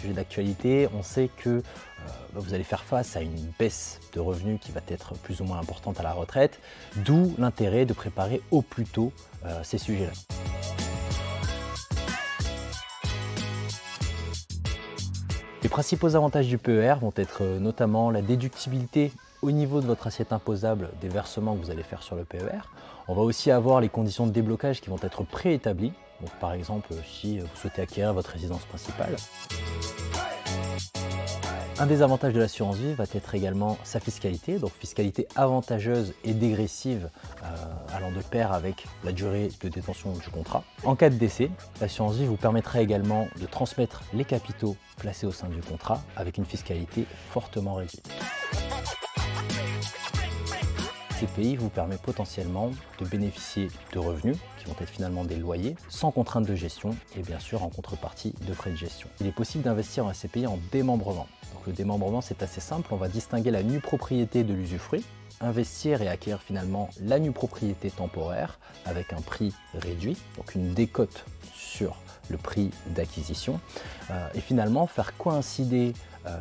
sujet d'actualité. On sait que vous allez faire face à une baisse de revenus qui va être plus ou moins importante à la retraite, d'où l'intérêt de préparer au plus tôt ces sujets-là. Les principaux avantages du PER vont être notamment la déductibilité au niveau de votre assiette imposable des versements que vous allez faire sur le PER. On va aussi avoir les conditions de déblocage qui vont être préétablies. Donc par exemple, si vous souhaitez acquérir votre résidence principale. Un des avantages de l'assurance vie va être également sa fiscalité, donc fiscalité avantageuse et dégressive allant de pair avec la durée de détention du contrat. En cas de décès, l'assurance vie vous permettra également de transmettre les capitaux placés au sein du contrat avec une fiscalité fortement réduite. CPI vous permet potentiellement de bénéficier de revenus qui vont être finalement des loyers, sans contrainte de gestion et bien sûr en contrepartie de frais de gestion. Il est possible d'investir en SCPI en démembrement. Donc le démembrement c'est assez simple, on va distinguer la nue propriété de l'usufruit, investir et acquérir finalement la nue propriété temporaire avec un prix réduit, donc une décote sur le prix d'acquisition et finalement faire coïncider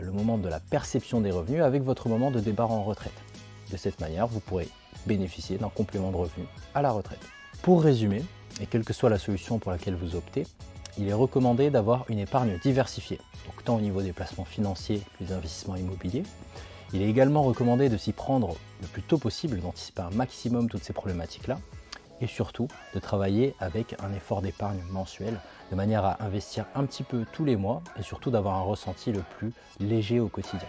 le moment de la perception des revenus avec votre moment de départ en retraite. De cette manière, vous pourrez bénéficier d'un complément de revenu à la retraite. Pour résumer, et quelle que soit la solution pour laquelle vous optez, il est recommandé d'avoir une épargne diversifiée, donc tant au niveau des placements financiers que des investissements immobiliers. Il est également recommandé de s'y prendre le plus tôt possible, d'anticiper un maximum toutes ces problématiques-là, et surtout de travailler avec un effort d'épargne mensuel, de manière à investir un petit peu tous les mois, et surtout d'avoir un ressenti le plus léger au quotidien.